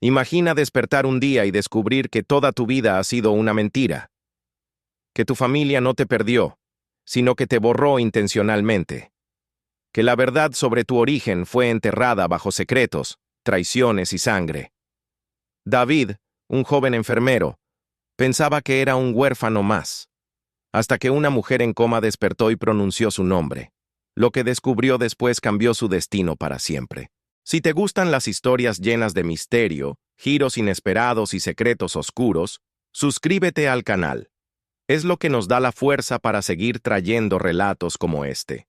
Imagina despertar un día y descubrir que toda tu vida ha sido una mentira, que tu familia no te perdió, sino que te borró intencionalmente, que la verdad sobre tu origen fue enterrada bajo secretos, traiciones y sangre. David, un joven enfermero, pensaba que era un huérfano más, hasta que una mujer en coma despertó y pronunció su nombre. Lo que descubrió después cambió su destino para siempre. Si te gustan las historias llenas de misterio, giros inesperados y secretos oscuros, suscríbete al canal. Es lo que nos da la fuerza para seguir trayendo relatos como este.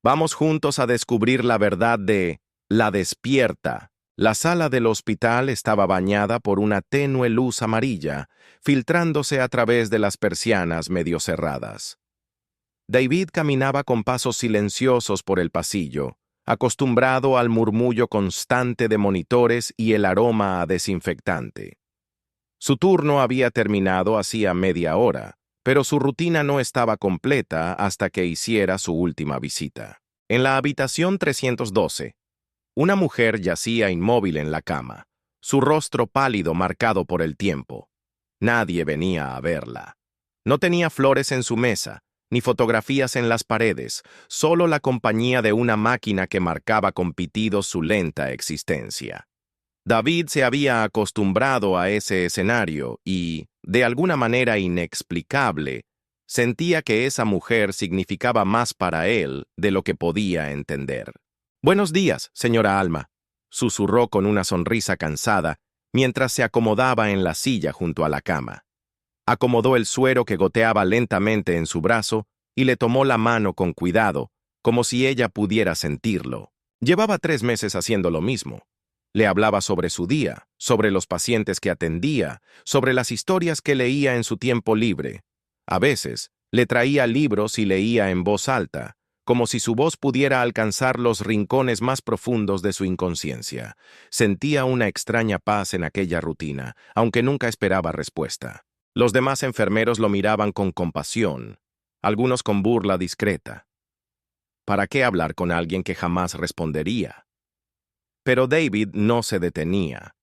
Vamos juntos a descubrir la verdad de La Despierta. La sala del hospital estaba bañada por una tenue luz amarilla, filtrándose a través de las persianas medio cerradas. David caminaba con pasos silenciosos por el pasillo, acostumbrado al murmullo constante de monitores y el aroma a desinfectante. Su turno había terminado hacía media hora, pero su rutina no estaba completa hasta que hiciera su última visita. En la habitación 312, una mujer yacía inmóvil en la cama, su rostro pálido marcado por el tiempo. Nadie venía a verla. No tenía flores en su mesa, ni fotografías en las paredes, solo la compañía de una máquina que marcaba con pitidos su lenta existencia. David se había acostumbrado a ese escenario y, de alguna manera inexplicable, sentía que esa mujer significaba más para él de lo que podía entender. «Buenos días, señora Alma», susurró con una sonrisa cansada mientras se acomodaba en la silla junto a la cama. Acomodó el suero que goteaba lentamente en su brazo y le tomó la mano con cuidado, como si ella pudiera sentirlo. Llevaba 3 meses haciendo lo mismo. Le hablaba sobre su día, sobre los pacientes que atendía, sobre las historias que leía en su tiempo libre. A veces, le traía libros y leía en voz alta, como si su voz pudiera alcanzar los rincones más profundos de su inconsciencia. Sentía una extraña paz en aquella rutina, aunque nunca esperaba respuesta. Los demás enfermeros lo miraban con compasión, algunos con burla discreta. ¿Para qué hablar con alguien que jamás respondería? Pero David no se detenía.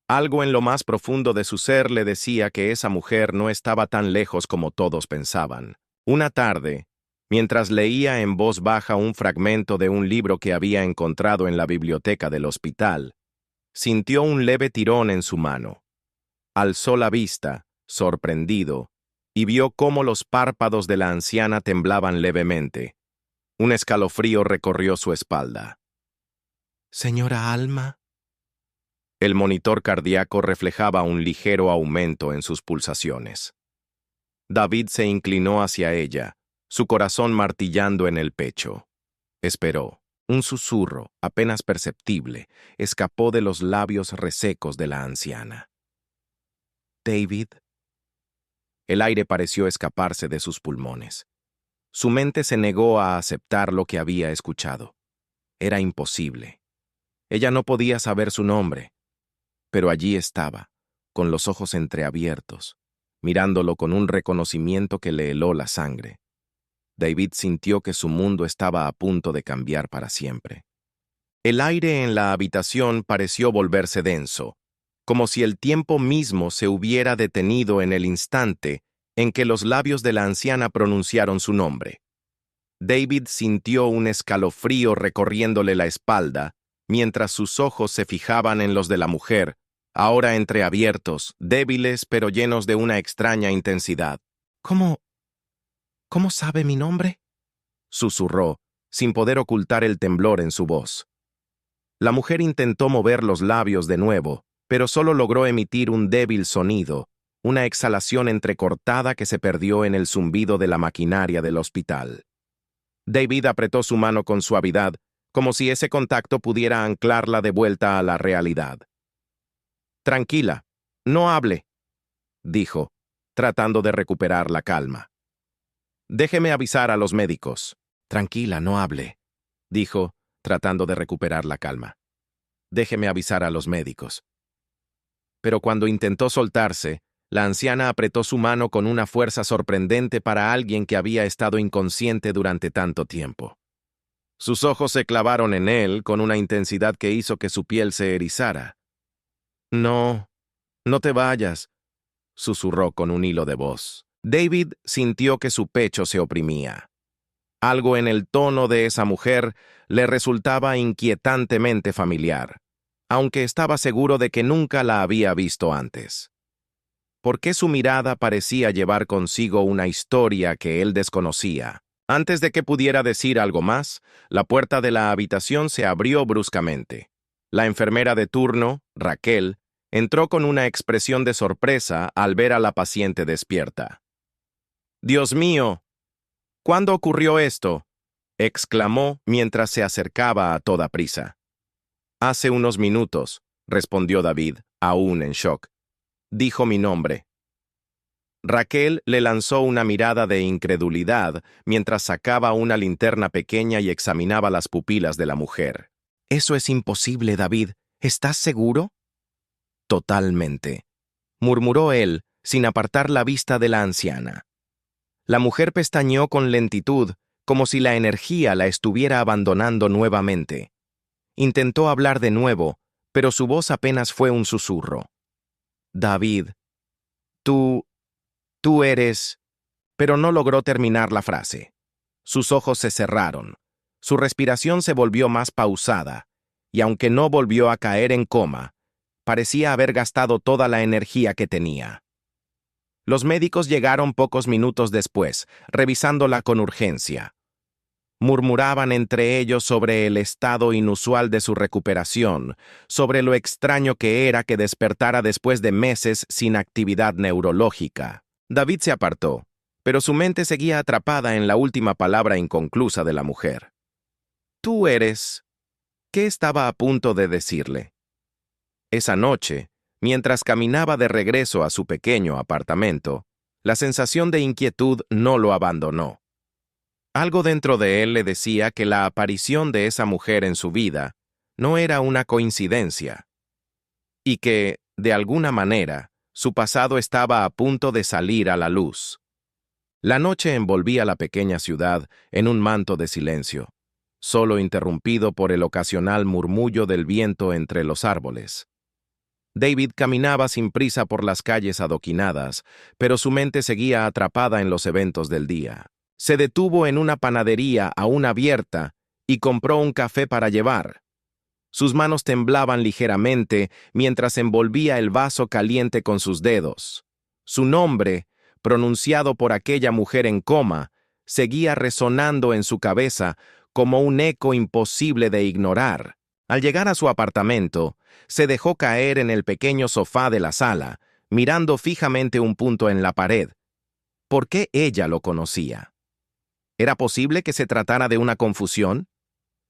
Algo en lo más profundo de su ser le decía que esa mujer no estaba tan lejos como todos pensaban. Una tarde, mientras leía en voz baja un fragmento de un libro que había encontrado en la biblioteca del hospital, sintió un leve tirón en su mano. Alzó la vista, sorprendido, y vio cómo los párpados de la anciana temblaban levemente. Un escalofrío recorrió su espalda. «¿Señora Alma?» El monitor cardíaco reflejaba un ligero aumento en sus pulsaciones. David se inclinó hacia ella, su corazón martillando en el pecho. Esperó. Un susurro, apenas perceptible, escapó de los labios resecos de la anciana. «David». El aire pareció escaparse de sus pulmones. Su mente se negó a aceptar lo que había escuchado. Era imposible. Ella no podía saber su nombre, pero allí estaba, con los ojos entreabiertos, mirándolo con un reconocimiento que le heló la sangre. David sintió que su mundo estaba a punto de cambiar para siempre. El aire en la habitación pareció volverse denso, como si el tiempo mismo se hubiera detenido en el instante en que los labios de la anciana pronunciaron su nombre. David sintió un escalofrío recorriéndole la espalda, mientras sus ojos se fijaban en los de la mujer, ahora entreabiertos, débiles pero llenos de una extraña intensidad. «¿Cómo sabe mi nombre?», susurró, sin poder ocultar el temblor en su voz. La mujer intentó mover los labios de nuevo, pero solo logró emitir un débil sonido, una exhalación entrecortada que se perdió en el zumbido de la maquinaria del hospital. David apretó su mano con suavidad, como si ese contacto pudiera anclarla de vuelta a la realidad. «Tranquila, no hable», dijo, tratando de recuperar la calma. «Déjeme avisar a los médicos». «Tranquila, no hable», dijo, tratando de recuperar la calma. «Déjeme avisar a los médicos». Pero cuando intentó soltarse, la anciana apretó su mano con una fuerza sorprendente para alguien que había estado inconsciente durante tanto tiempo. Sus ojos se clavaron en él con una intensidad que hizo que su piel se erizara. No, no te vayas, susurró con un hilo de voz. David sintió que su pecho se oprimía. Algo en el tono de esa mujer le resultaba inquietantemente familiar, aunque estaba seguro de que nunca la había visto antes. ¿Por qué su mirada parecía llevar consigo una historia que él desconocía? Antes de que pudiera decir algo más, la puerta de la habitación se abrió bruscamente. La enfermera de turno, Raquel, entró con una expresión de sorpresa al ver a la paciente despierta. «Dios mío, ¿cuándo ocurrió esto?», exclamó mientras se acercaba a toda prisa. «Hace unos minutos», respondió David, aún en shock. «Dijo mi nombre». Raquel le lanzó una mirada de incredulidad mientras sacaba una linterna pequeña y examinaba las pupilas de la mujer. «Eso es imposible, David. ¿Estás seguro?» «Totalmente», murmuró él, sin apartar la vista de la anciana. La mujer pestañeó con lentitud, como si la energía la estuviera abandonando nuevamente. Intentó hablar de nuevo, pero su voz apenas fue un susurro. «David, tú eres...» Pero no logró terminar la frase. Sus ojos se cerraron. Su respiración se volvió más pausada, y aunque no volvió a caer en coma, parecía haber gastado toda la energía que tenía. Los médicos llegaron pocos minutos después, revisándola con urgencia. Murmuraban entre ellos sobre el estado inusual de su recuperación, sobre lo extraño que era que despertara después de meses sin actividad neurológica. David se apartó, pero su mente seguía atrapada en la última palabra inconclusa de la mujer. «Tú eres...». ¿Qué estaba a punto de decirle? Esa noche, mientras caminaba de regreso a su pequeño apartamento, la sensación de inquietud no lo abandonó. Algo dentro de él le decía que la aparición de esa mujer en su vida no era una coincidencia, y que, de alguna manera, su pasado estaba a punto de salir a la luz. La noche envolvía la pequeña ciudad en un manto de silencio, solo interrumpido por el ocasional murmullo del viento entre los árboles. David caminaba sin prisa por las calles adoquinadas, pero su mente seguía atrapada en los eventos del día. Se detuvo en una panadería aún abierta y compró un café para llevar. Sus manos temblaban ligeramente mientras envolvía el vaso caliente con sus dedos. Su nombre, pronunciado por aquella mujer en coma, seguía resonando en su cabeza como un eco imposible de ignorar. Al llegar a su apartamento, se dejó caer en el pequeño sofá de la sala, mirando fijamente un punto en la pared. ¿Por qué ella lo conocía? ¿Era posible que se tratara de una confusión?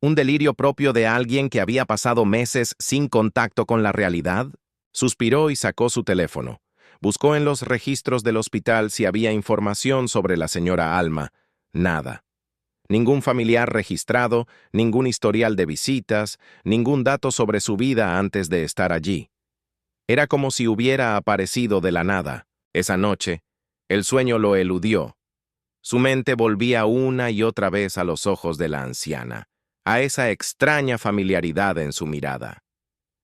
¿Un delirio propio de alguien que había pasado meses sin contacto con la realidad? Suspiró y sacó su teléfono. Buscó en los registros del hospital si había información sobre la señora Alma. Nada. Ningún familiar registrado, ningún historial de visitas, ningún dato sobre su vida antes de estar allí. Era como si hubiera aparecido de la nada. Esa noche, el sueño lo eludió. Su mente volvía una y otra vez a los ojos de la anciana, a esa extraña familiaridad en su mirada.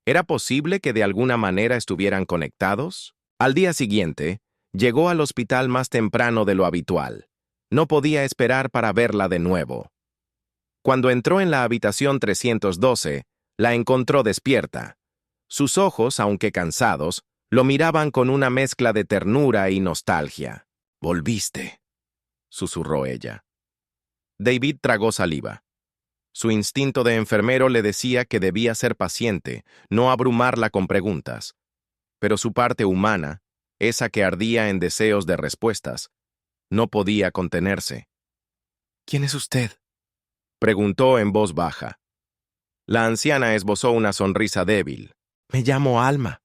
¿Era posible que de alguna manera estuvieran conectados? Al día siguiente, llegó al hospital más temprano de lo habitual. No podía esperar para verla de nuevo. Cuando entró en la habitación 312, la encontró despierta. Sus ojos, aunque cansados, lo miraban con una mezcla de ternura y nostalgia. «Volviste», susurró ella. David tragó saliva. Su instinto de enfermero le decía que debía ser paciente, no abrumarla con preguntas. Pero su parte humana, esa que ardía en deseos de respuestas, no podía contenerse. «¿Quién es usted?», preguntó en voz baja. La anciana esbozó una sonrisa débil. «Me llamo Alma»,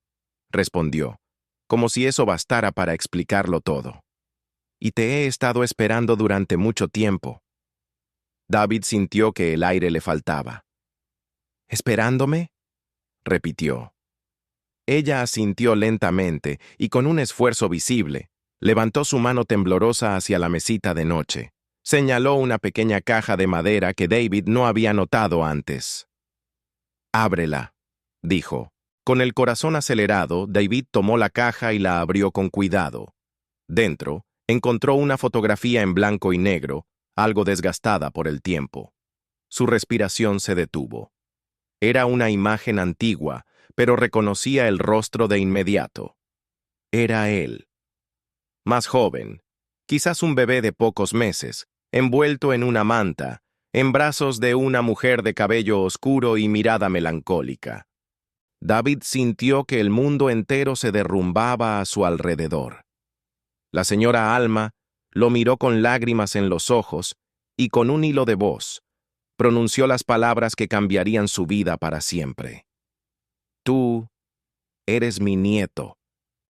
respondió, como si eso bastara para explicarlo todo. «Y te he estado esperando durante mucho tiempo». David sintió que el aire le faltaba. «¿Esperándome?», repitió. Ella asintió lentamente y con un esfuerzo visible, levantó su mano temblorosa hacia la mesita de noche. Señaló una pequeña caja de madera que David no había notado antes. «Ábrela», dijo, Con el corazón acelerado, David tomó la caja y la abrió con cuidado. Dentro, encontró una fotografía en blanco y negro, algo desgastada por el tiempo. Su respiración se detuvo. Era una imagen antigua, pero reconocía el rostro de inmediato. Era él. Más joven, quizás un bebé de pocos meses, envuelto en una manta, en brazos de una mujer de cabello oscuro y mirada melancólica. David sintió que el mundo entero se derrumbaba a su alrededor. La señora Alma lo miró con lágrimas en los ojos y con un hilo de voz pronunció las palabras que cambiarían su vida para siempre. Tú eres mi nieto.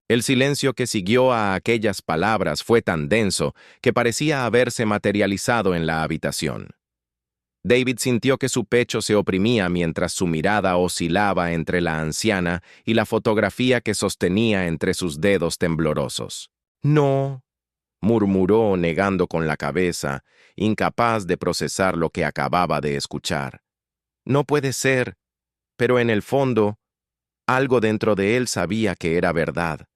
El silencio que siguió a aquellas palabras fue tan denso que parecía haberse materializado en la habitación. David sintió que su pecho se oprimía mientras su mirada oscilaba entre la anciana y la fotografía que sostenía entre sus dedos temblorosos. No, murmuró negando con la cabeza, incapaz de procesar lo que acababa de escuchar. No puede ser, pero en el fondo, algo dentro de él sabía que era verdad.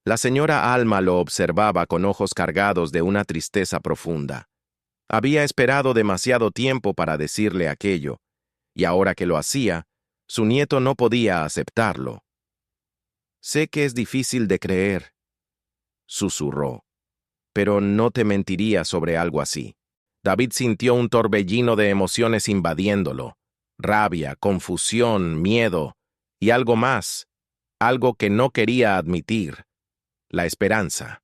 La señora Alma lo observaba con ojos cargados de una tristeza profunda. Había esperado demasiado tiempo para decirle aquello, y ahora que lo hacía, su nieto no podía aceptarlo. Sé que es difícil de creer, susurró, pero no te mentiría sobre algo así. David sintió un torbellino de emociones invadiéndolo, rabia, confusión, miedo, y algo más, algo que no quería admitir, la esperanza.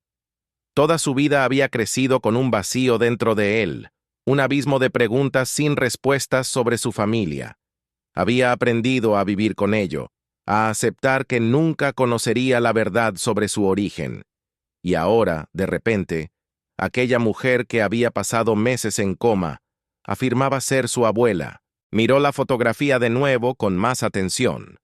Toda su vida había crecido con un vacío dentro de él, un abismo de preguntas sin respuestas sobre su familia. Había aprendido a vivir con ello, a aceptar que nunca conocería la verdad sobre su origen. Y ahora, de repente, aquella mujer que había pasado meses en coma, afirmaba ser su abuela. Miró la fotografía de nuevo con más atención.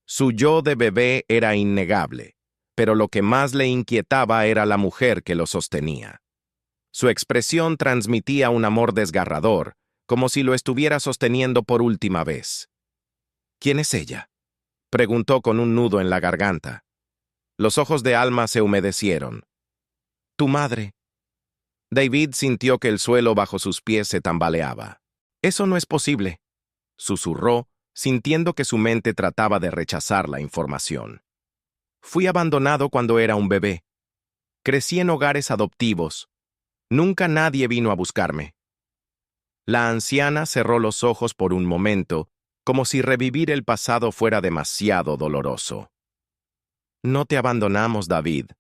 Su yo de bebé era innegable, pero lo que más le inquietaba era la mujer que lo sostenía. Su expresión transmitía un amor desgarrador, como si lo estuviera sosteniendo por última vez. ¿Quién es ella?, preguntó con un nudo en la garganta. Los ojos de Alma se humedecieron. Tu madre. David sintió que el suelo bajo sus pies se tambaleaba. Eso no es posible, susurró, sintiendo que su mente trataba de rechazar la información. Fui abandonado cuando era un bebé. Crecí en hogares adoptivos. Nunca nadie vino a buscarme. La anciana cerró los ojos por un momento, como si revivir el pasado fuera demasiado doloroso. No te abandonamos, David,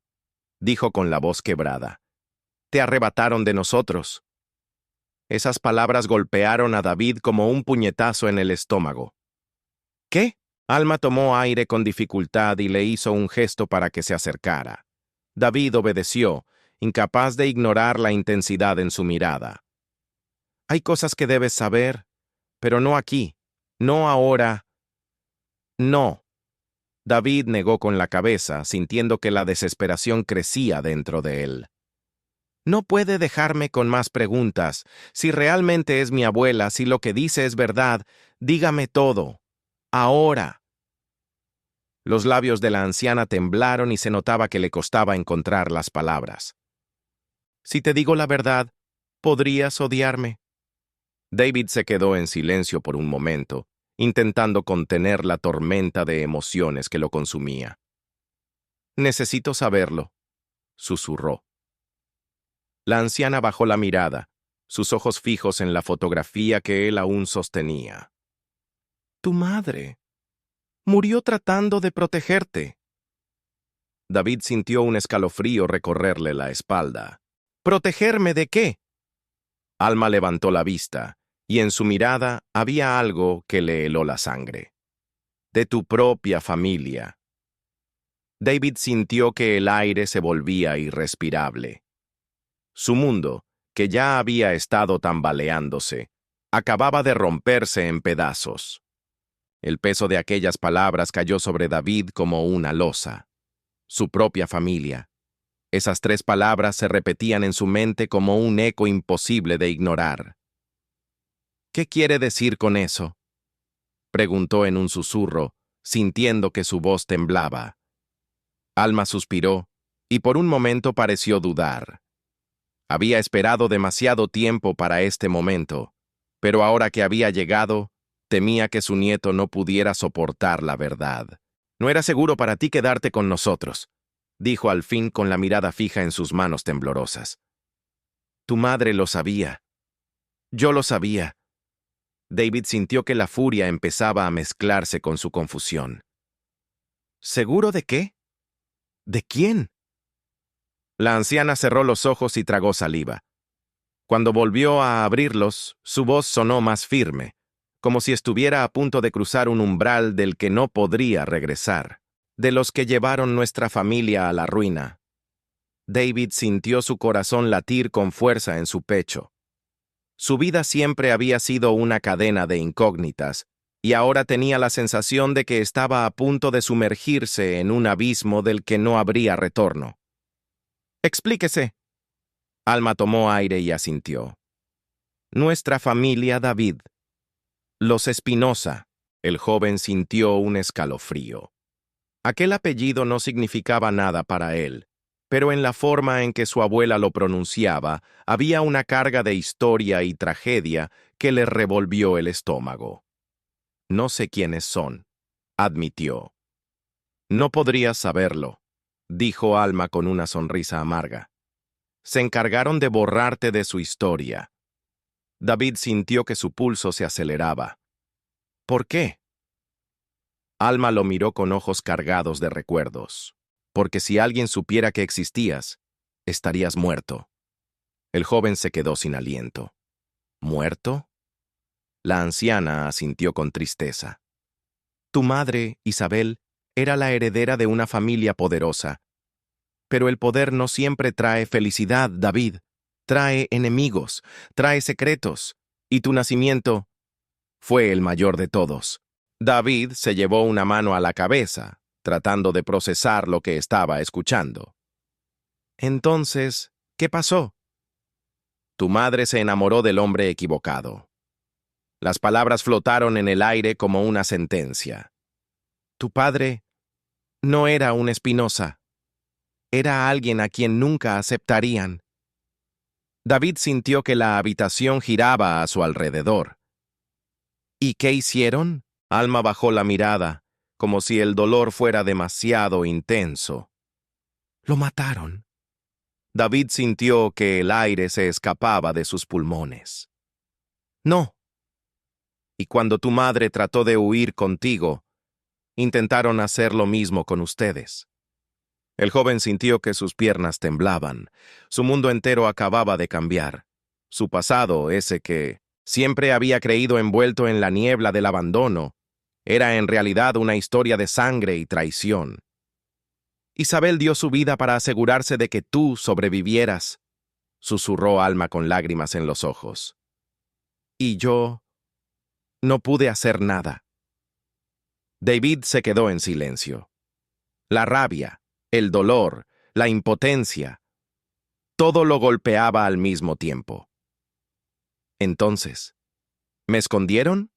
dijo con la voz quebrada. Te arrebataron de nosotros. Esas palabras golpearon a David como un puñetazo en el estómago. ¿Qué? Alma tomó aire con dificultad y le hizo un gesto para que se acercara. David obedeció, incapaz de ignorar la intensidad en su mirada. Hay cosas que debes saber, pero no aquí, no ahora. No. David negó con la cabeza, sintiendo que la desesperación crecía dentro de él. No puede dejarme con más preguntas. Si realmente es mi abuela, si lo que dice es verdad, dígame todo. Ahora. Los labios de la anciana temblaron y se notaba que le costaba encontrar las palabras. Si te digo la verdad, ¿podrías odiarme? David se quedó en silencio por un momento, intentando contener la tormenta de emociones que lo consumía. Necesito saberlo, susurró. La anciana bajó la mirada, sus ojos fijos en la fotografía que él aún sostenía. Tu madre murió tratando de protegerte. David sintió un escalofrío recorrerle la espalda. ¿Protegerme de qué? Alma levantó la vista, y en su mirada había algo que le heló la sangre. De tu propia familia. David sintió que el aire se volvía irrespirable. Su mundo, que ya había estado tambaleándose, acababa de romperse en pedazos. El peso de aquellas palabras cayó sobre David como una losa. Su propia familia. Esas 3 palabras se repetían en su mente como un eco imposible de ignorar. ¿Qué quiere decir con eso?, preguntó en un susurro, sintiendo que su voz temblaba. Alma suspiró, y por un momento pareció dudar. Había esperado demasiado tiempo para este momento, pero ahora que había llegado, temía que su nieto no pudiera soportar la verdad. «No era seguro para ti quedarte con nosotros», dijo al fin con la mirada fija en sus manos temblorosas. «Tu madre lo sabía. Yo lo sabía». David sintió que la furia empezaba a mezclarse con su confusión. ¿Seguro de qué? ¿De quién? La anciana cerró los ojos y tragó saliva. Cuando volvió a abrirlos, su voz sonó más firme, como si estuviera a punto de cruzar un umbral del que no podría regresar. «De los que llevaron nuestra familia a la ruina». David sintió su corazón latir con fuerza en su pecho. Su vida siempre había sido una cadena de incógnitas, y ahora tenía la sensación de que estaba a punto de sumergirse en un abismo del que no habría retorno. «Explíquese». Alma tomó aire y asintió. «Nuestra familia, David. Los Espinosa». El joven sintió un escalofrío. Aquel apellido no significaba nada para él, pero en la forma en que su abuela lo pronunciaba, había una carga de historia y tragedia que le revolvió el estómago. «No sé quiénes son», admitió. «No podrías saberlo», dijo Alma con una sonrisa amarga. «Se encargaron de borrarte de su historia». David sintió que su pulso se aceleraba. «¿Por qué?» Alma lo miró con ojos cargados de recuerdos. «Porque si alguien supiera que existías, estarías muerto». El joven se quedó sin aliento. «¿Muerto?» La anciana asintió con tristeza. «Tu madre, Isabel, era la heredera de una familia poderosa. Pero el poder no siempre trae felicidad, David. Trae enemigos, trae secretos, y tu nacimiento fue el mayor de todos». David se llevó una mano a la cabeza, tratando de procesar lo que estaba escuchando. «Entonces, ¿qué pasó?» «Tu madre se enamoró del hombre equivocado». Las palabras flotaron en el aire como una sentencia. «Tu padre no era un Espinosa. Era alguien a quien nunca aceptarían». David sintió que la habitación giraba a su alrededor. «¿Y qué hicieron?» Alma bajó la mirada, como si el dolor fuera demasiado intenso. «Lo mataron». David sintió que el aire se escapaba de sus pulmones. «No». «Y cuando tu madre trató de huir contigo, intentaron hacer lo mismo con ustedes». El joven sintió que sus piernas temblaban. Su mundo entero acababa de cambiar. Su pasado, ese que siempre había creído envuelto en la niebla del abandono, era en realidad una historia de sangre y traición. «Isabel dio su vida para asegurarse de que tú sobrevivieras», susurró Alma con lágrimas en los ojos. «Y yo no pude hacer nada». David se quedó en silencio. La rabia, el dolor, la impotencia, todo lo golpeaba al mismo tiempo. «Entonces, ¿me escondieron?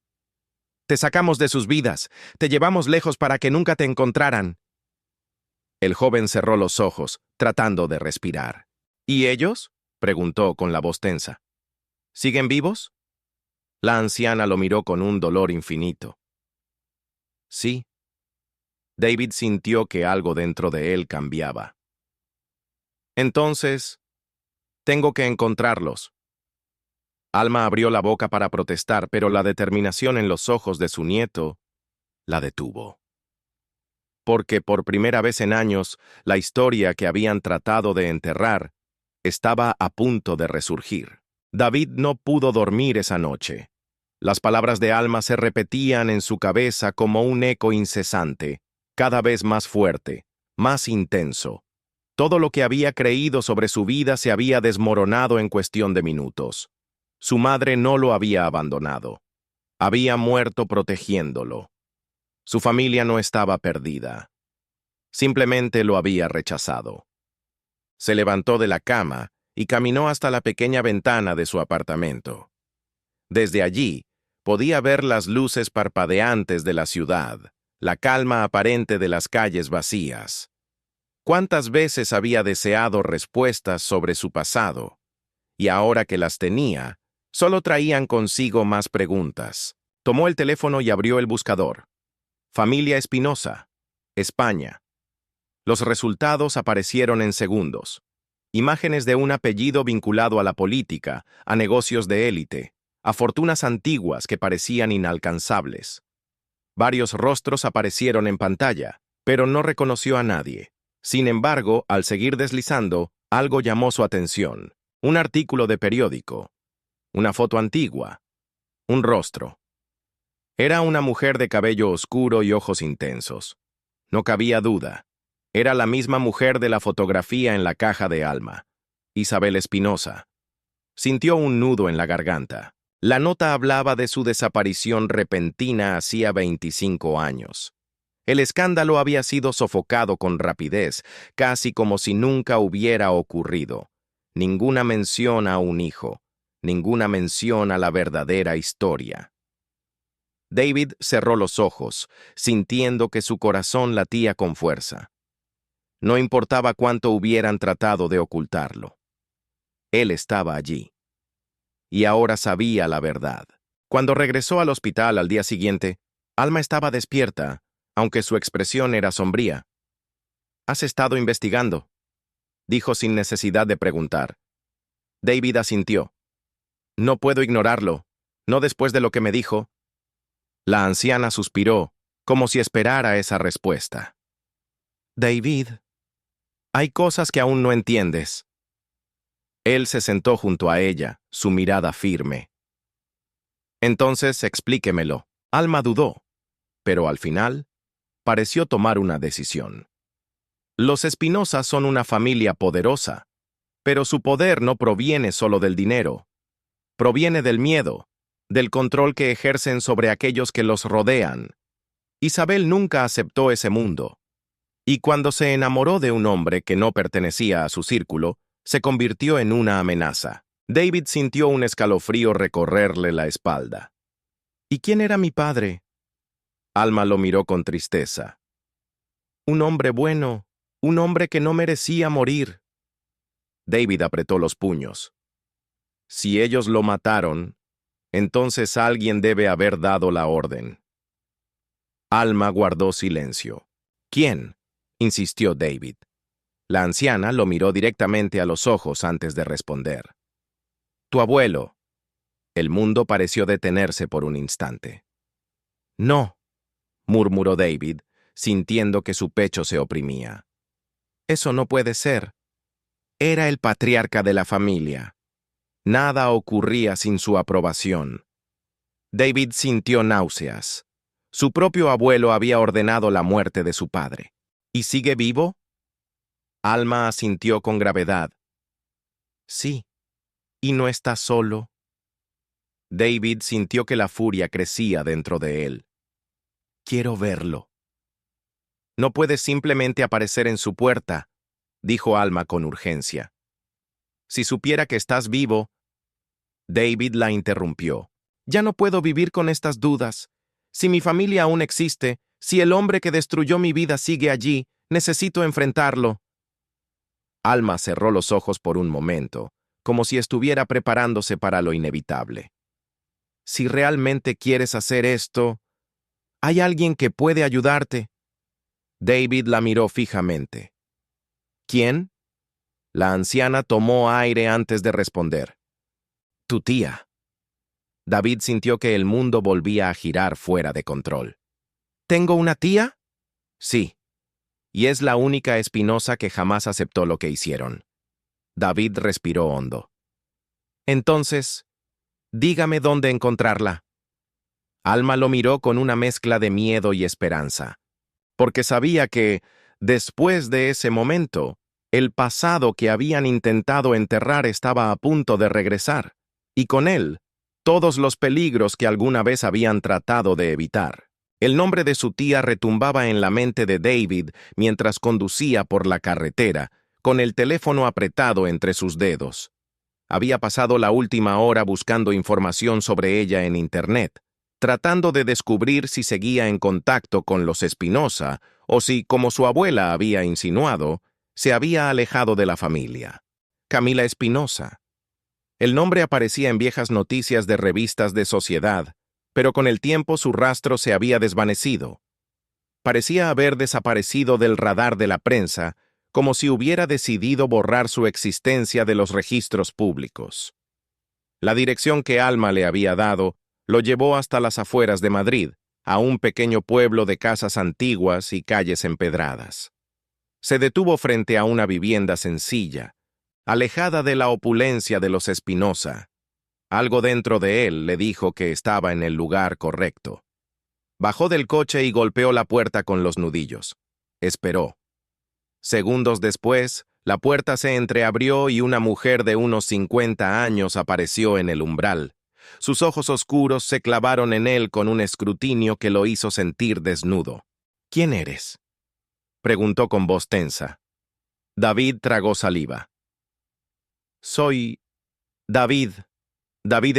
Te sacamos de sus vidas, te llevamos lejos para que nunca te encontraran». El joven cerró los ojos, tratando de respirar. «¿Y ellos?», preguntó con la voz tensa. «¿Siguen vivos?» La anciana lo miró con un dolor infinito. «Sí». David sintió que algo dentro de él cambiaba. «Entonces, tengo que encontrarlos». Alma abrió la boca para protestar, pero la determinación en los ojos de su nieto la detuvo. Porque por primera vez en años, la historia que habían tratado de enterrar estaba a punto de resurgir. David no pudo dormir esa noche. Las palabras de Alma se repetían en su cabeza como un eco incesante, cada vez más fuerte, más intenso. Todo lo que había creído sobre su vida se había desmoronado en cuestión de minutos. Su madre no lo había abandonado. Había muerto protegiéndolo. Su familia no estaba perdida. Simplemente lo había rechazado. Se levantó de la cama y caminó hasta la pequeña ventana de su apartamento. Desde allí, podía ver las luces parpadeantes de la ciudad, la calma aparente de las calles vacías. ¿Cuántas veces había deseado respuestas sobre su pasado? Y ahora que las tenía, solo traían consigo más preguntas. Tomó el teléfono y abrió el buscador. Familia Espinosa, España. Los resultados aparecieron en segundos. Imágenes de un apellido vinculado a la política, a negocios de élite, a fortunas antiguas que parecían inalcanzables. Varios rostros aparecieron en pantalla, pero no reconoció a nadie. Sin embargo, al seguir deslizando, algo llamó su atención. Un artículo de periódico. Una foto antigua. Un rostro. Era una mujer de cabello oscuro y ojos intensos. No cabía duda. Era la misma mujer de la fotografía en la caja de Alma. Isabel Espinosa. Sintió un nudo en la garganta. La nota hablaba de su desaparición repentina hacía 25 años. El escándalo había sido sofocado con rapidez, casi como si nunca hubiera ocurrido. Ninguna mención a un hijo, ninguna mención a la verdadera historia. David cerró los ojos, sintiendo que su corazón latía con fuerza. No importaba cuánto hubieran tratado de ocultarlo. Él estaba allí. Y ahora sabía la verdad. Cuando regresó al hospital al día siguiente, Alma estaba despierta, aunque su expresión era sombría. «¿Has estado investigando?», dijo sin necesidad de preguntar. David asintió. «No puedo ignorarlo, no después de lo que me dijo». La anciana suspiró, como si esperara esa respuesta. «David, hay cosas que aún no entiendes». Él se sentó junto a ella, su mirada firme. «Entonces, explíquemelo». Alma dudó, pero al final, pareció tomar una decisión. Los Espinosa son una familia poderosa, pero su poder no proviene solo del dinero. Proviene del miedo, del control que ejercen sobre aquellos que los rodean. Isabel nunca aceptó ese mundo, y cuando se enamoró de un hombre que no pertenecía a su círculo, se convirtió en una amenaza. David sintió un escalofrío recorrerle la espalda. ¿Y quién era mi padre? Alma lo miró con tristeza. Un hombre bueno, un hombre que no merecía morir. David apretó los puños. Si ellos lo mataron, entonces alguien debe haber dado la orden. Alma guardó silencio. ¿Quién?, insistió David. La anciana lo miró directamente a los ojos antes de responder. Tu abuelo. El mundo pareció detenerse por un instante. No, murmuró David, sintiendo que su pecho se oprimía. Eso no puede ser. Era el patriarca de la familia. Nada ocurría sin su aprobación. David sintió náuseas. Su propio abuelo había ordenado la muerte de su padre. ¿Y sigue vivo? Alma asintió con gravedad. Sí. ¿Y no está solo? David sintió que la furia crecía dentro de él. Quiero verlo. No puedes simplemente aparecer en su puerta, dijo Alma con urgencia. Si supiera que estás vivo... David la interrumpió. Ya no puedo vivir con estas dudas. Si mi familia aún existe, si el hombre que destruyó mi vida sigue allí, necesito enfrentarlo. Alma cerró los ojos por un momento, como si estuviera preparándose para lo inevitable. Si realmente quieres hacer esto, hay alguien que puede ayudarte. David la miró fijamente. ¿Quién? La anciana tomó aire antes de responder. Tu tía. David sintió que el mundo volvía a girar fuera de control. ¿Tengo una tía? Sí. Y es la única Espinosa que jamás aceptó lo que hicieron. David respiró hondo. Entonces, dígame dónde encontrarla. Alma lo miró con una mezcla de miedo y esperanza, porque sabía que, después de ese momento, el pasado que habían intentado enterrar estaba a punto de regresar, y con él, todos los peligros que alguna vez habían tratado de evitar. El nombre de su tía retumbaba en la mente de David mientras conducía por la carretera, con el teléfono apretado entre sus dedos. Había pasado la última hora buscando información sobre ella en Internet. tratando de descubrir si seguía en contacto con los Espinosa o si, como su abuela había insinuado, se había alejado de la familia. Camila Espinosa. El nombre aparecía en viejas noticias de revistas de sociedad, pero con el tiempo su rastro se había desvanecido. Parecía haber desaparecido del radar de la prensa, como si hubiera decidido borrar su existencia de los registros públicos. La dirección que Alma le había dado lo llevó hasta las afueras de Madrid, a un pequeño pueblo de casas antiguas y calles empedradas. Se detuvo frente a una vivienda sencilla, alejada de la opulencia de los Espinosa. Algo dentro de él le dijo que estaba en el lugar correcto. Bajó del coche y golpeó la puerta con los nudillos. Esperó. Segundos después, la puerta se entreabrió y una mujer de unos 50 años apareció en el umbral. Sus ojos oscuros se clavaron en él con un escrutinio que lo hizo sentir desnudo. ¿Quién eres?, preguntó con voz tensa. David tragó saliva. Soy David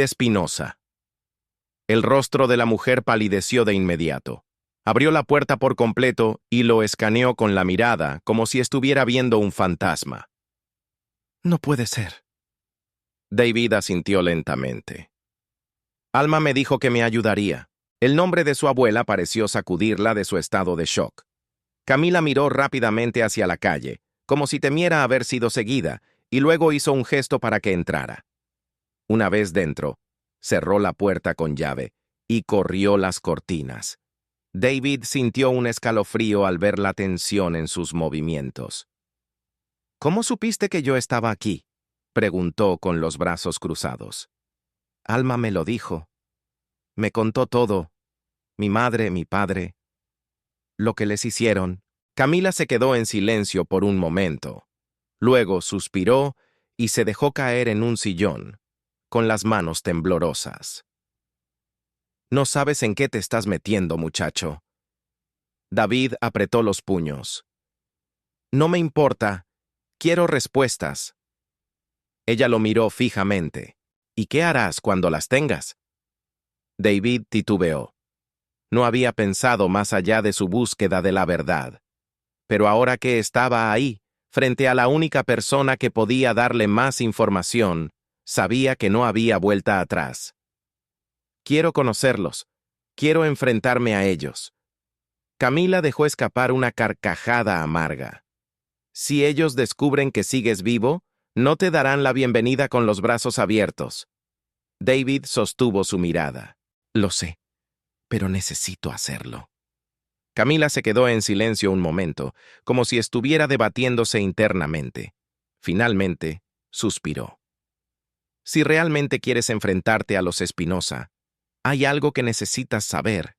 Espinosa. El rostro de la mujer palideció de inmediato. Abrió la puerta por completo y lo escaneó con la mirada, como si estuviera viendo un fantasma. No puede ser. David asintió lentamente. Alma me dijo que me ayudaría. El nombre de su abuela pareció sacudirla de su estado de shock. Camila miró rápidamente hacia la calle, como si temiera haber sido seguida, y luego hizo un gesto para que entrara. Una vez dentro, cerró la puerta con llave y corrió las cortinas. David sintió un escalofrío al ver la tensión en sus movimientos. ¿Cómo supiste que yo estaba aquí?, preguntó con los brazos cruzados. Alma me lo dijo. Me contó todo. Mi madre, mi padre. Lo que les hicieron. Camila se quedó en silencio por un momento. Luego suspiró y se dejó caer en un sillón, con las manos temblorosas. No sabes en qué te estás metiendo, muchacho. David apretó los puños. No me importa. Quiero respuestas. Ella lo miró fijamente. ¿Y qué harás cuando las tengas? David titubeó. No había pensado más allá de su búsqueda de la verdad. Pero ahora que estaba ahí, frente a la única persona que podía darle más información, sabía que no había vuelta atrás. Quiero conocerlos. Quiero enfrentarme a ellos. Camila dejó escapar una carcajada amarga. Si ellos descubren que sigues vivo, no te darán la bienvenida con los brazos abiertos. David sostuvo su mirada. Lo sé, pero necesito hacerlo. Camila se quedó en silencio un momento, como si estuviera debatiéndose internamente. Finalmente, suspiró. Si realmente quieres enfrentarte a los Espinosa, hay algo que necesitas saber.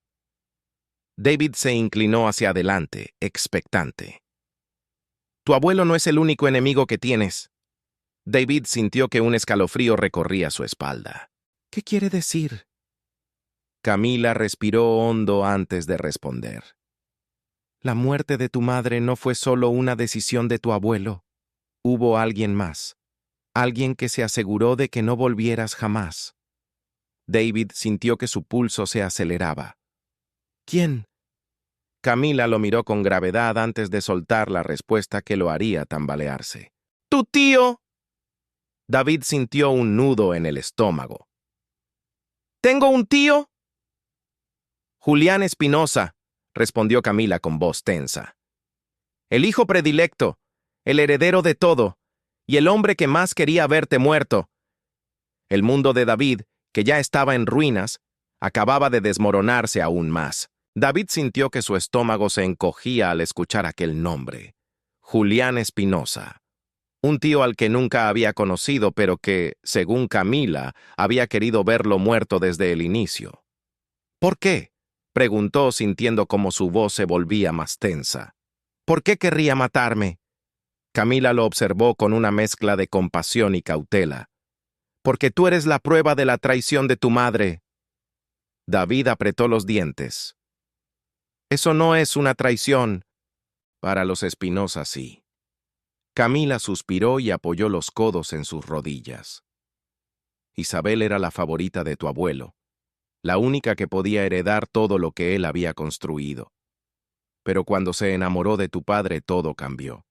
David se inclinó hacia adelante, expectante. Tu abuelo no es el único enemigo que tienes. David sintió que un escalofrío recorría su espalda. ¿Qué quiere decir? Camila respiró hondo antes de responder. La muerte de tu madre no fue solo una decisión de tu abuelo. Hubo alguien más. Alguien que se aseguró de que no volvieras jamás. David sintió que su pulso se aceleraba. ¿Quién? Camila lo miró con gravedad antes de soltar la respuesta que lo haría tambalearse. ¡Tu tío! David sintió un nudo en el estómago. ¿Tengo un tío? Julián Espinosa, respondió Camila con voz tensa. El hijo predilecto, el heredero de todo, y el hombre que más quería verte muerto. El mundo de David, que ya estaba en ruinas, acababa de desmoronarse aún más. David sintió que su estómago se encogía al escuchar aquel nombre. Julián Espinosa. Un tío al que nunca había conocido, pero que, según Camila, había querido verlo muerto desde el inicio. ¿Por qué?, preguntó sintiendo como su voz se volvía más tensa. ¿Por qué querría matarme? Camila lo observó con una mezcla de compasión y cautela. Porque tú eres la prueba de la traición de tu madre. David apretó los dientes. Eso no es una traición. Para los Espinosa sí. Camila suspiró y apoyó los codos en sus rodillas. Isabel era la favorita de tu abuelo. la única que podía heredar todo lo que él había construido. Pero cuando se enamoró de tu padre, todo cambió.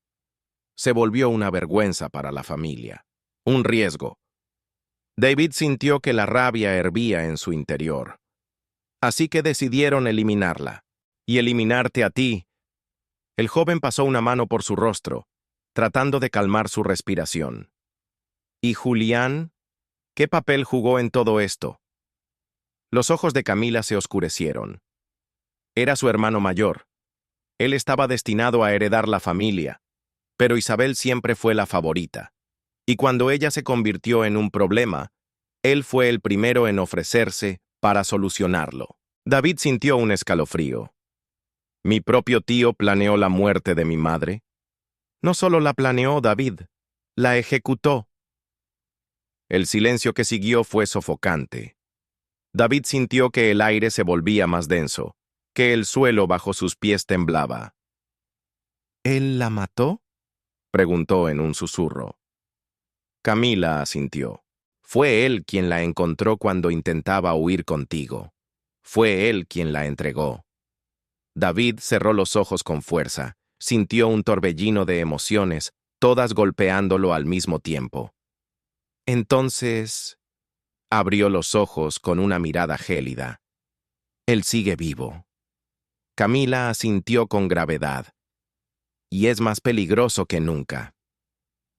Se volvió una vergüenza para la familia, un riesgo. David sintió que la rabia hervía en su interior. Así que decidieron eliminarla. Y eliminarte a ti. El joven pasó una mano por su rostro, tratando de calmar su respiración. ¿Y Julián? ¿Qué papel jugó en todo esto? Los ojos de Camila se oscurecieron. Era su hermano mayor. Él estaba destinado a heredar la familia, pero Isabel siempre fue la favorita. Y cuando ella se convirtió en un problema, él fue el primero en ofrecerse para solucionarlo. David sintió un escalofrío. ¿Mi propio tío planeó la muerte de mi madre? No solo la planeó David, la ejecutó. El silencio que siguió fue sofocante. David sintió que el aire se volvía más denso, que el suelo bajo sus pies temblaba. ¿Él la mató?, preguntó en un susurro. Camila asintió. Fue él quien la encontró cuando intentaba huir contigo. Fue él quien la entregó. David cerró los ojos con fuerza, sintió un torbellino de emociones, todas golpeándolo al mismo tiempo. Entonces, abrió los ojos con una mirada gélida. Él sigue vivo. Camila asintió con gravedad. Y es más peligroso que nunca.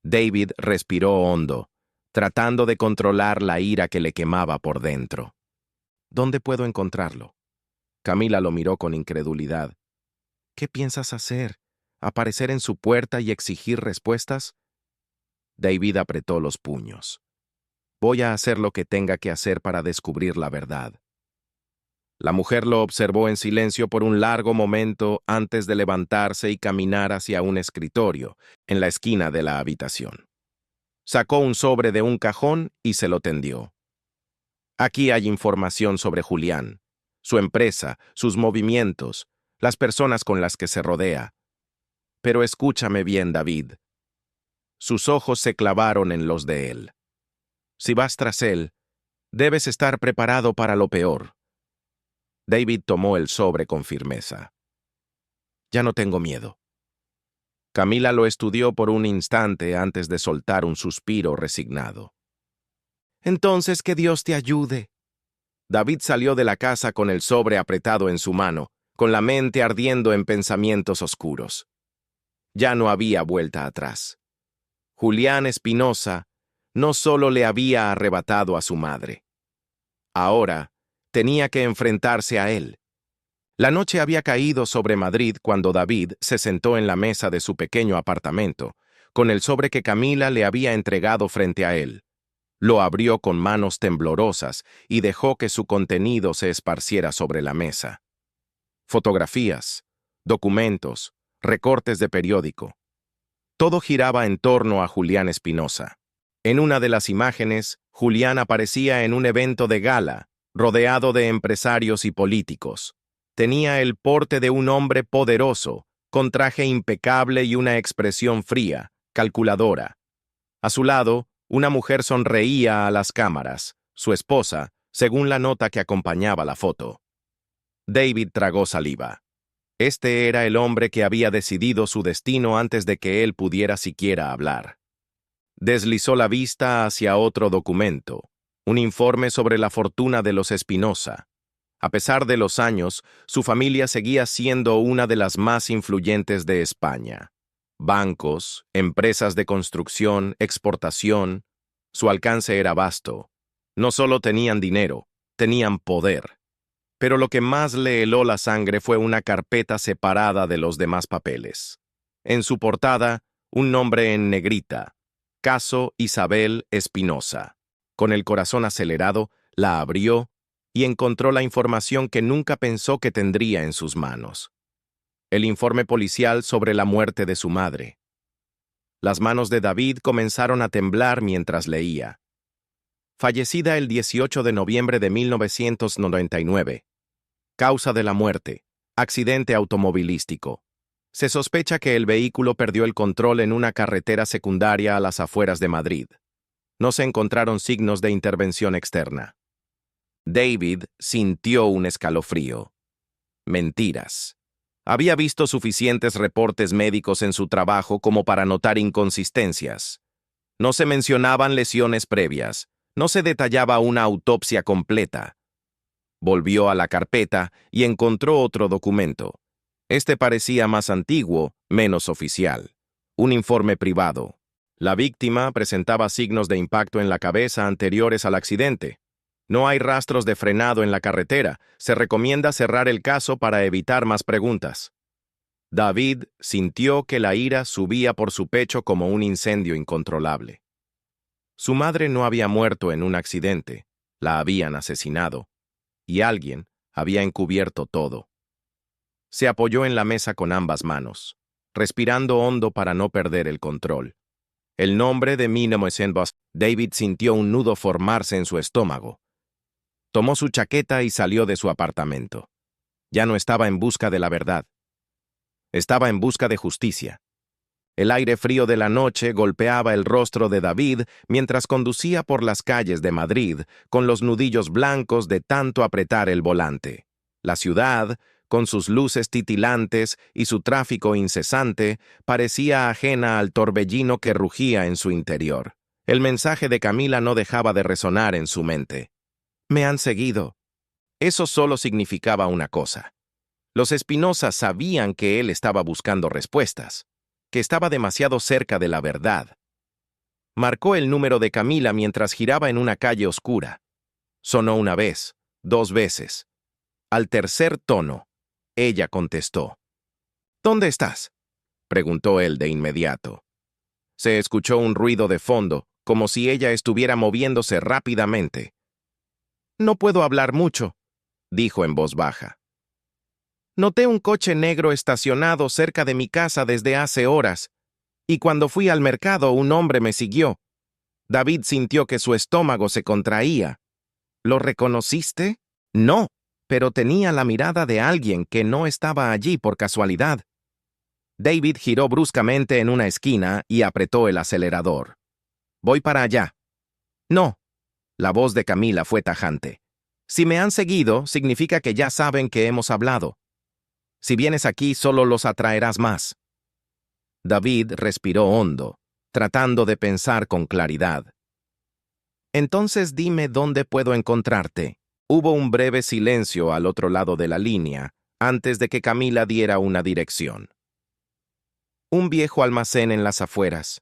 David respiró hondo, tratando de controlar la ira que le quemaba por dentro. ¿Dónde puedo encontrarlo? Camila lo miró con incredulidad. ¿Qué piensas hacer? ¿Aparecer en su puerta y exigir respuestas? David apretó los puños. Voy a hacer lo que tenga que hacer para descubrir la verdad. La mujer lo observó en silencio por un largo momento antes de levantarse y caminar hacia un escritorio, en la esquina de la habitación. Sacó un sobre de un cajón y se lo tendió. Aquí hay información sobre Julián, su empresa, sus movimientos, las personas con las que se rodea. Pero escúchame bien, David. Sus ojos se clavaron en los de él. Si vas tras él, debes estar preparado para lo peor. David tomó el sobre con firmeza. Ya no tengo miedo. Camila lo estudió por un instante antes de soltar un suspiro resignado. Entonces que Dios te ayude. David salió de la casa con el sobre apretado en su mano, con la mente ardiendo en pensamientos oscuros. Ya no había vuelta atrás. Julián Espinosa no solo le había arrebatado a su madre. Ahora tenía que enfrentarse a él. La noche había caído sobre Madrid cuando David se sentó en la mesa de su pequeño apartamento, con el sobre que Camila le había entregado frente a él. Lo abrió con manos temblorosas y dejó que su contenido se esparciera sobre la mesa. Fotografías, documentos, recortes de periódico. Todo giraba en torno a Julián Espinosa. En una de las imágenes, Julián aparecía en un evento de gala, rodeado de empresarios y políticos. Tenía el porte de un hombre poderoso, con traje impecable y una expresión fría, calculadora. A su lado, una mujer sonreía a las cámaras, su esposa, según la nota que acompañaba la foto. David tragó saliva. Este era el hombre que había decidido su destino antes de que él pudiera siquiera hablar. Deslizó la vista hacia otro documento, un informe sobre la fortuna de los Espinosa. A pesar de los años, su familia seguía siendo una de las más influyentes de España. Bancos, empresas de construcción, exportación. Su alcance era vasto. No solo tenían dinero, tenían poder. Pero lo que más le heló la sangre fue una carpeta separada de los demás papeles. En su portada, un nombre en negrita: Caso Isabel Espinosa. Con el corazón acelerado, la abrió y encontró la información que nunca pensó que tendría en sus manos. El informe policial sobre la muerte de su madre. Las manos de David comenzaron a temblar mientras leía. Fallecida el 18 de noviembre de 1999. Causa de la muerte: accidente automovilístico. Se sospecha que el vehículo perdió el control en una carretera secundaria a las afueras de Madrid. No se encontraron signos de intervención externa. David sintió un escalofrío. Mentiras. Había visto suficientes reportes médicos en su trabajo como para notar inconsistencias. No se mencionaban lesiones previas. No se detallaba una autopsia completa. Volvió a la carpeta y encontró otro documento. Este parecía más antiguo, menos oficial. Un informe privado. La víctima presentaba signos de impacto en la cabeza anteriores al accidente. No hay rastros de frenado en la carretera. Se recomienda cerrar el caso para evitar más preguntas. David sintió que la ira subía por su pecho como un incendio incontrolable. Su madre no había muerto en un accidente, la habían asesinado, y alguien había encubierto todo. Se apoyó en la mesa con ambas manos, respirando hondo para no perder el control. El nombre de Mina Moisenbos, David sintió un nudo formarse en su estómago. Tomó su chaqueta y salió de su apartamento. Ya no estaba en busca de la verdad. Estaba en busca de justicia. El aire frío de la noche golpeaba el rostro de David mientras conducía por las calles de Madrid con los nudillos blancos de tanto apretar el volante. La ciudad, con sus luces titilantes y su tráfico incesante, parecía ajena al torbellino que rugía en su interior. El mensaje de Camila no dejaba de resonar en su mente. «Me han seguido». Eso solo significaba una cosa. Los Espinosa sabían que él estaba buscando respuestas, que estaba demasiado cerca de la verdad. Marcó el número de Camila mientras giraba en una calle oscura. Sonó una vez, 2 veces. Al tercer tono, ella contestó. «¿Dónde estás?», preguntó él de inmediato. Se escuchó un ruido de fondo, como si ella estuviera moviéndose rápidamente. «No puedo hablar mucho», dijo en voz baja. «Noté un coche negro estacionado cerca de mi casa desde hace horas, y cuando fui al mercado un hombre me siguió». David sintió que su estómago se contraía. «¿Lo reconociste?». «No, pero tenía la mirada de alguien que no estaba allí por casualidad». David giró bruscamente en una esquina y apretó el acelerador. «Voy para allá». «No». La voz de Camila fue tajante. «Si me han seguido, significa que ya saben que hemos hablado. Si vienes aquí, solo los atraerás más». David respiró hondo, tratando de pensar con claridad. «Entonces dime dónde puedo encontrarte». Hubo un breve silencio al otro lado de la línea, antes de que Camila diera una dirección. «Un viejo almacén en las afueras.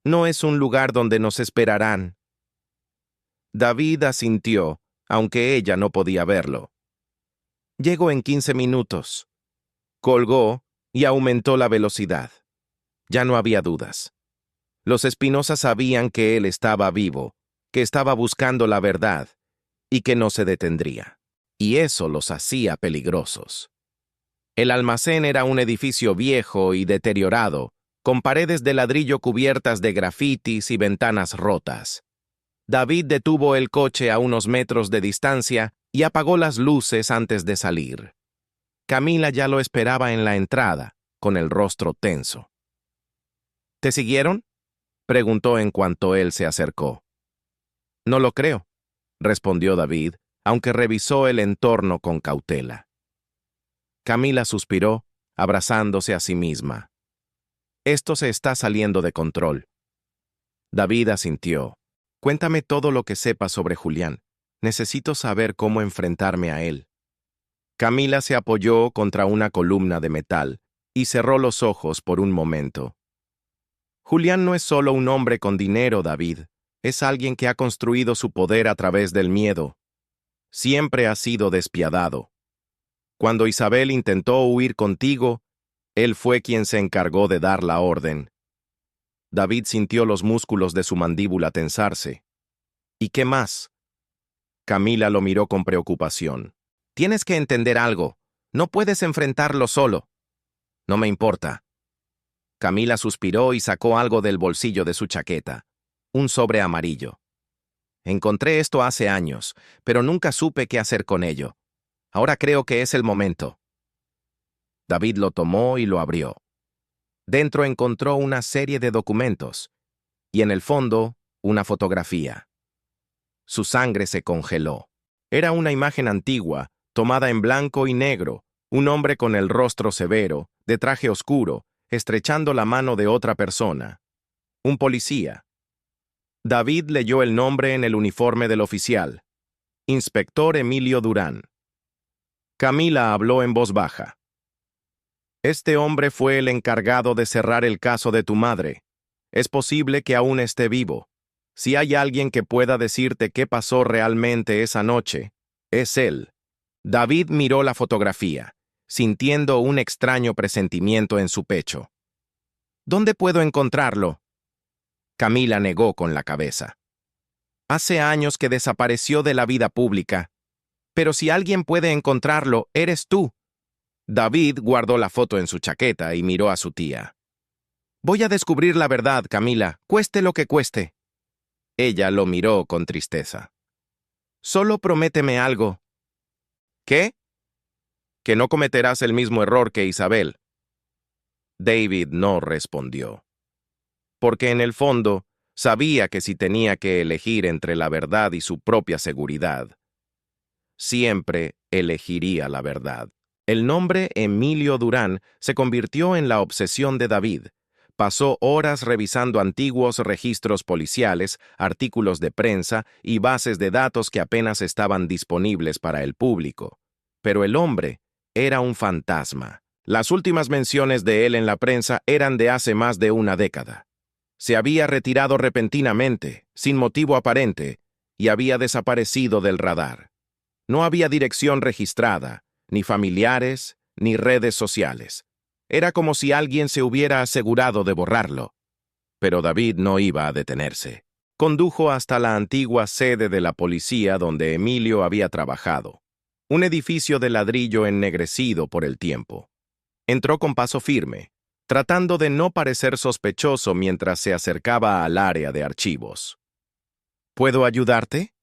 No es un lugar donde nos esperarán». David asintió, aunque ella no podía verlo. «Llego en 15 minutos». Colgó y aumentó la velocidad. Ya no había dudas. Los Espinosa sabían que él estaba vivo, que estaba buscando la verdad y que no se detendría. Y eso los hacía peligrosos. El almacén era un edificio viejo y deteriorado, con paredes de ladrillo cubiertas de grafitis y ventanas rotas. David detuvo el coche a unos metros de distancia y apagó las luces antes de salir. Camila ya lo esperaba en la entrada, con el rostro tenso. «¿Te siguieron?», preguntó en cuanto él se acercó. «No lo creo», respondió David, aunque revisó el entorno con cautela. Camila suspiró, abrazándose a sí misma. «Esto se está saliendo de control». David asintió. «Cuéntame todo lo que sepas sobre Julián. Necesito saber cómo enfrentarme a él». Camila se apoyó contra una columna de metal y cerró los ojos por un momento. «Julián no es solo un hombre con dinero, David. Es alguien que ha construido su poder a través del miedo. Siempre ha sido despiadado. Cuando Isabel intentó huir contigo, él fue quien se encargó de dar la orden». David sintió los músculos de su mandíbula tensarse. «¿Y qué más?». Camila lo miró con preocupación. «Tienes que entender algo. No puedes enfrentarlo solo». «No me importa». Camila suspiró y sacó algo del bolsillo de su chaqueta. Un sobre amarillo. «Encontré esto hace años, pero nunca supe qué hacer con ello. Ahora creo que es el momento». David lo tomó y lo abrió. Dentro encontró una serie de documentos, y en el fondo, una fotografía. Su sangre se congeló. Era una imagen antigua, tomada en blanco y negro, un hombre con el rostro severo, de traje oscuro, estrechando la mano de otra persona. Un policía. David leyó el nombre en el uniforme del oficial. Inspector Emilio Durán. Camila habló en voz baja. Este hombre fue el encargado de cerrar el caso de tu madre. Es posible que aún esté vivo. Si hay alguien que pueda decirte qué pasó realmente esa noche, es él. David miró la fotografía, sintiendo un extraño presentimiento en su pecho. ¿Dónde puedo encontrarlo? Camila negó con la cabeza. Hace años que desapareció de la vida pública. Pero si alguien puede encontrarlo, eres tú. David guardó la foto en su chaqueta y miró a su tía. Voy a descubrir la verdad, Camila, cueste lo que cueste. Ella lo miró con tristeza. Solo prométeme algo. ¿Qué? Que no cometerás el mismo error que Isabel. David no respondió. Porque en el fondo, sabía que si tenía que elegir entre la verdad y su propia seguridad, siempre elegiría la verdad. El nombre Emilio Durán se convirtió en la obsesión de David. Pasó horas revisando antiguos registros policiales, artículos de prensa y bases de datos que apenas estaban disponibles para el público. Pero el hombre era un fantasma. Las últimas menciones de él en la prensa eran de hace más de una década. Se había retirado repentinamente, sin motivo aparente, y había desaparecido del radar. No había dirección registrada, ni familiares, ni redes sociales. Era como si alguien se hubiera asegurado de borrarlo. Pero David no iba a detenerse. Condujo hasta la antigua sede de la policía donde Emilio había trabajado. Un edificio de ladrillo ennegrecido por el tiempo. Entró con paso firme, tratando de no parecer sospechoso mientras se acercaba al área de archivos. ¿Puedo ayudarte?,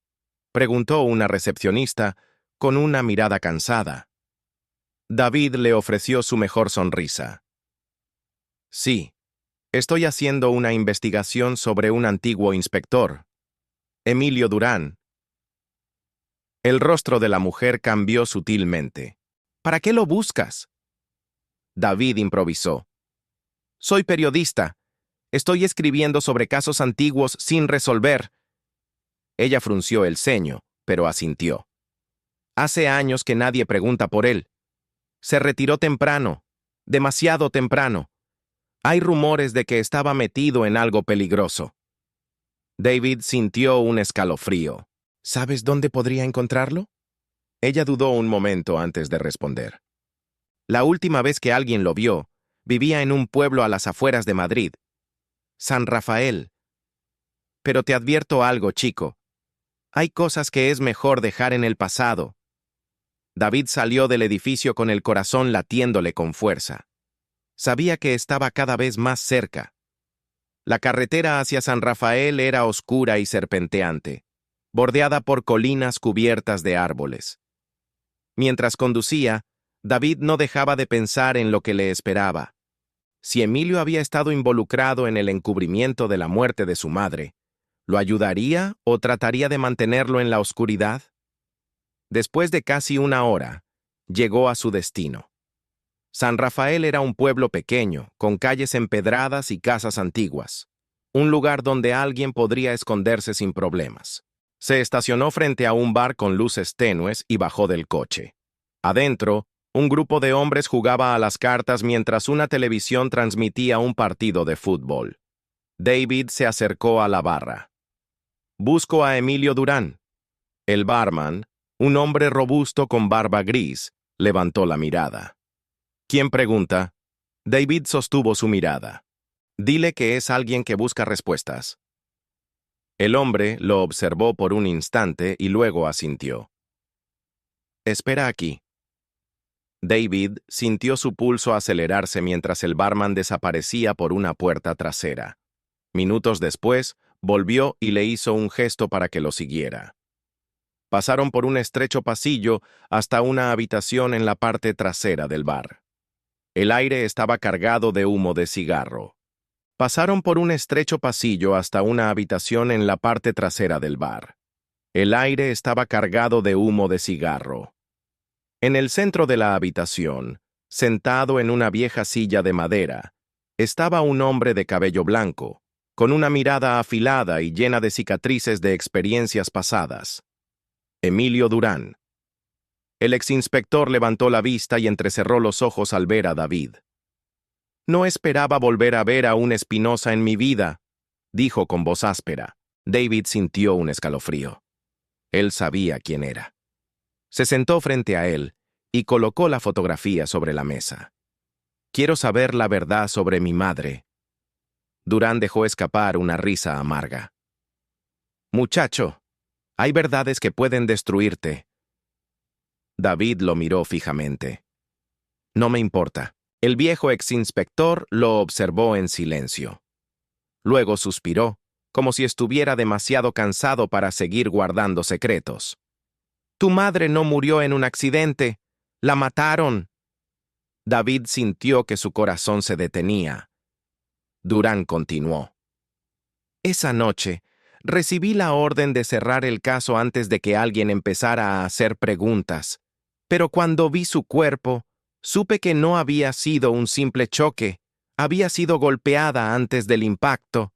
preguntó una recepcionista con una mirada cansada. David le ofreció su mejor sonrisa. Sí, estoy haciendo una investigación sobre un antiguo inspector, Emilio Durán. El rostro de la mujer cambió sutilmente. ¿Para qué lo buscas? David improvisó. Soy periodista. Estoy escribiendo sobre casos antiguos sin resolver. Ella frunció el ceño, pero asintió. Hace años que nadie pregunta por él. Se retiró temprano, demasiado temprano. Hay rumores de que estaba metido en algo peligroso. David sintió un escalofrío. ¿Sabes dónde podría encontrarlo? Ella dudó un momento antes de responder. La última vez que alguien lo vio, vivía en un pueblo a las afueras de Madrid, San Rafael. Pero te advierto algo, chico. Hay cosas que es mejor dejar en el pasado. David salió del edificio con el corazón latiéndole con fuerza. Sabía que estaba cada vez más cerca. La carretera hacia San Rafael era oscura y serpenteante, bordeada por colinas cubiertas de árboles. Mientras conducía, David no dejaba de pensar en lo que le esperaba. Si Emilio había estado involucrado en el encubrimiento de la muerte de su madre, ¿lo ayudaría o trataría de mantenerlo en la oscuridad? Después de casi una hora, llegó a su destino. San Rafael era un pueblo pequeño, con calles empedradas y casas antiguas. Un lugar donde alguien podría esconderse sin problemas. Se estacionó frente a un bar con luces tenues y bajó del coche. Adentro, un grupo de hombres jugaba a las cartas mientras una televisión transmitía un partido de fútbol. David se acercó a la barra. Busco a Emilio Durán. El barman, un hombre robusto con barba gris, levantó la mirada. ¿Quién pregunta? David sostuvo su mirada. Dile que es alguien que busca respuestas. El hombre lo observó por un instante y luego asintió. Espera aquí. David sintió su pulso acelerarse mientras el barman desaparecía por una puerta trasera. Minutos después, volvió y le hizo un gesto para que lo siguiera. Pasaron por un estrecho pasillo hasta una habitación en la parte trasera del bar. El aire estaba cargado de humo de cigarro. Pasaron por un estrecho pasillo hasta una habitación en la parte trasera del bar. El aire estaba cargado de humo de cigarro. En el centro de la habitación, sentado en una vieja silla de madera, estaba un hombre de cabello blanco, con una mirada afilada y llena de cicatrices de experiencias pasadas. Emilio Durán. El exinspector levantó la vista y entrecerró los ojos al ver a David. No esperaba volver a ver a un Espinosa en mi vida, dijo con voz áspera. David sintió un escalofrío. Él sabía quién era. Se sentó frente a él y colocó la fotografía sobre la mesa. Quiero saber la verdad sobre mi madre. Durán dejó escapar una risa amarga. Muchacho, hay verdades que pueden destruirte. David lo miró fijamente. No me importa. El viejo exinspector lo observó en silencio. Luego suspiró, como si estuviera demasiado cansado para seguir guardando secretos. Tu madre no murió en un accidente. La mataron. David sintió que su corazón se detenía. Durán continuó. Esa noche, recibí la orden de cerrar el caso antes de que alguien empezara a hacer preguntas. Pero cuando vi su cuerpo, supe que no había sido un simple choque. Había sido golpeada antes del impacto.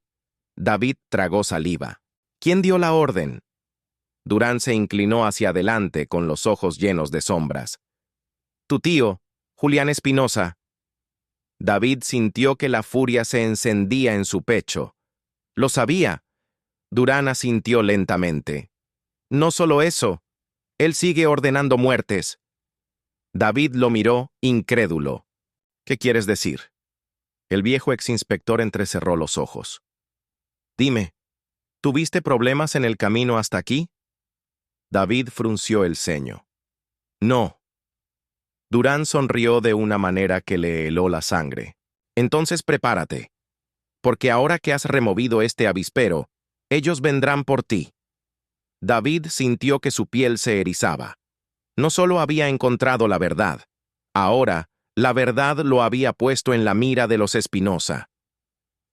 David tragó saliva. ¿Quién dio la orden? Durán se inclinó hacia adelante con los ojos llenos de sombras. Tu tío, Julián Espinosa. David sintió que la furia se encendía en su pecho. Lo sabía. Durán asintió lentamente. No solo eso, él sigue ordenando muertes. David lo miró, incrédulo. ¿Qué quieres decir? El viejo exinspector entrecerró los ojos. Dime, ¿tuviste problemas en el camino hasta aquí? David frunció el ceño. No. Durán sonrió de una manera que le heló la sangre. Entonces prepárate, porque ahora que has removido este avispero, ellos vendrán por ti. David sintió que su piel se erizaba. No solo había encontrado la verdad, ahora la verdad lo había puesto en la mira de los Espinosa.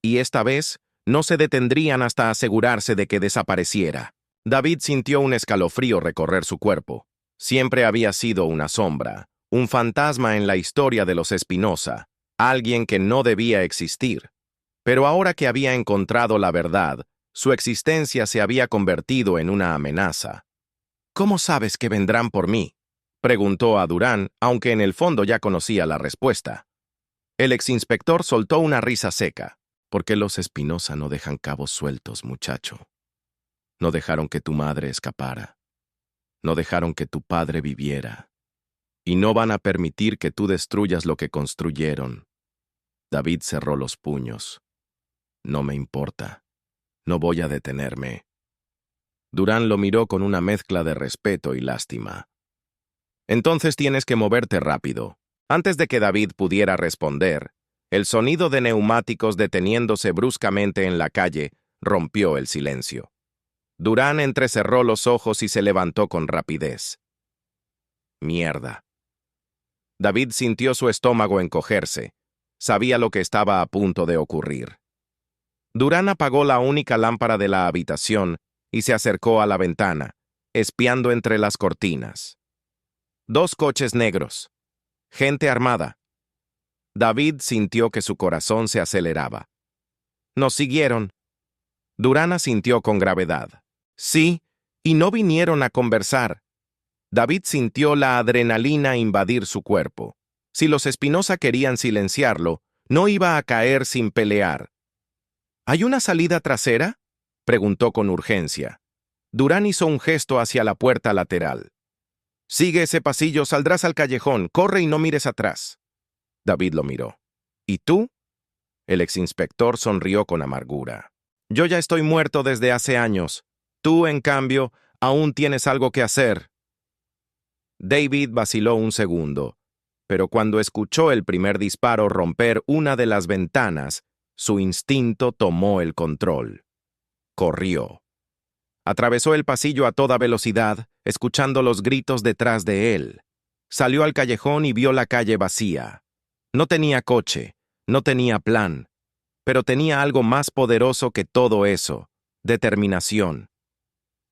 Y esta vez no se detendrían hasta asegurarse de que desapareciera. David sintió un escalofrío recorrer su cuerpo. Siempre había sido una sombra, un fantasma en la historia de los Espinosa, alguien que no debía existir. Pero ahora que había encontrado la verdad, su existencia se había convertido en una amenaza. ¿Cómo sabes que vendrán por mí?, preguntó a Durán, aunque en el fondo ya conocía la respuesta. El exinspector soltó una risa seca. ¿Por qué los Espinosa no dejan cabos sueltos, muchacho? No dejaron que tu madre escapara. No dejaron que tu padre viviera. Y no van a permitir que tú destruyas lo que construyeron. David cerró los puños. No me importa. No voy a detenerme. Durán lo miró con una mezcla de respeto y lástima. Entonces tienes que moverte rápido. Antes de que David pudiera responder, el sonido de neumáticos deteniéndose bruscamente en la calle rompió el silencio. Durán entrecerró los ojos y se levantó con rapidez. Mierda. David sintió su estómago encogerse. Sabía lo que estaba a punto de ocurrir. Durán apagó la única lámpara de la habitación y se acercó a la ventana, espiando entre las cortinas. 2 coches negros. Gente armada. David sintió que su corazón se aceleraba. Nos siguieron. Durán asintió con gravedad. Sí, y no vinieron a conversar. David sintió la adrenalina invadir su cuerpo. Si los Espinosa querían silenciarlo, no iba a caer sin pelear. ¿Hay una salida trasera?, preguntó con urgencia. Durán hizo un gesto hacia la puerta lateral. Sigue ese pasillo, saldrás al callejón, corre y no mires atrás. David lo miró. ¿Y tú? El exinspector sonrió con amargura. Yo ya estoy muerto desde hace años. Tú, en cambio, aún tienes algo que hacer. David vaciló un segundo, pero cuando escuchó el primer disparo romper una de las ventanas, su instinto tomó el control. Corrió. Atravesó el pasillo a toda velocidad, escuchando los gritos detrás de él. Salió al callejón y vio la calle vacía. No tenía coche, no tenía plan, pero tenía algo más poderoso que todo eso: determinación.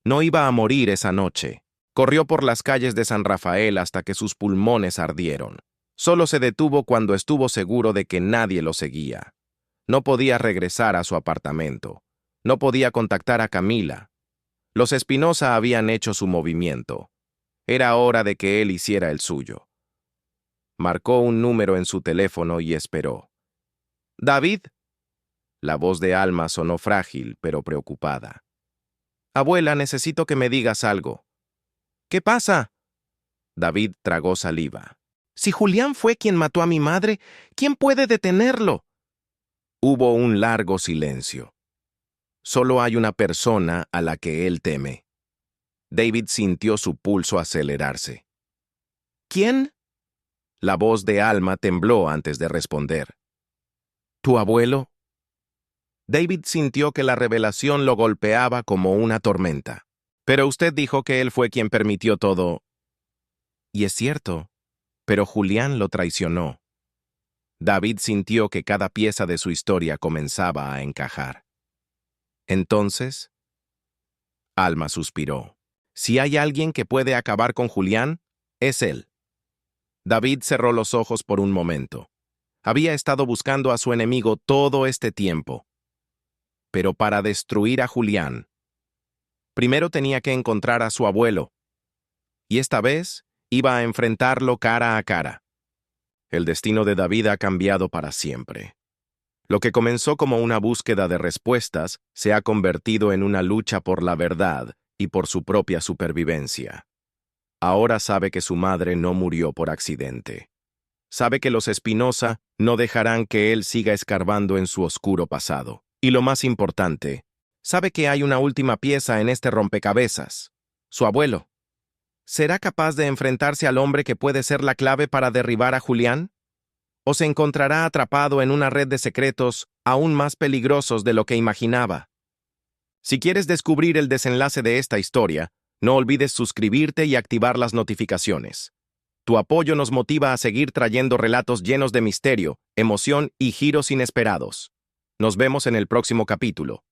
No iba a morir esa noche. Corrió por las calles de San Rafael hasta que sus pulmones ardieron. Solo se detuvo cuando estuvo seguro de que nadie lo seguía. No podía regresar a su apartamento. No podía contactar a Camila. Los Espinosa habían hecho su movimiento. Era hora de que él hiciera el suyo. Marcó un número en su teléfono y esperó. «¿David?» La voz de Alma sonó frágil, pero preocupada. «Abuela, necesito que me digas algo». «¿Qué pasa?» David tragó saliva. «Si Julián fue quien mató a mi madre, ¿quién puede detenerlo?» Hubo un largo silencio. Solo hay una persona a la que él teme. David sintió su pulso acelerarse. ¿Quién? La voz de Alma tembló antes de responder. ¿Tu abuelo? David sintió que la revelación lo golpeaba como una tormenta. Pero usted dijo que él fue quien permitió todo. Y es cierto, pero Julián lo traicionó. David sintió que cada pieza de su historia comenzaba a encajar. Entonces, Alma suspiró. Si hay alguien que puede acabar con Julián, es él. David cerró los ojos por un momento. Había estado buscando a su enemigo todo este tiempo. Pero para destruir a Julián, primero tenía que encontrar a su abuelo. Y esta vez iba a enfrentarlo cara a cara. El destino de David ha cambiado para siempre. Lo que comenzó como una búsqueda de respuestas se ha convertido en una lucha por la verdad y por su propia supervivencia. Ahora sabe que su madre no murió por accidente. Sabe que los Espinosa no dejarán que él siga escarbando en su oscuro pasado. Y lo más importante, sabe que hay una última pieza en este rompecabezas: su abuelo. ¿Será capaz de enfrentarse al hombre que puede ser la clave para derribar a Julián? ¿O se encontrará atrapado en una red de secretos aún más peligrosos de lo que imaginaba? Si quieres descubrir el desenlace de esta historia, no olvides suscribirte y activar las notificaciones. Tu apoyo nos motiva a seguir trayendo relatos llenos de misterio, emoción y giros inesperados. Nos vemos en el próximo capítulo.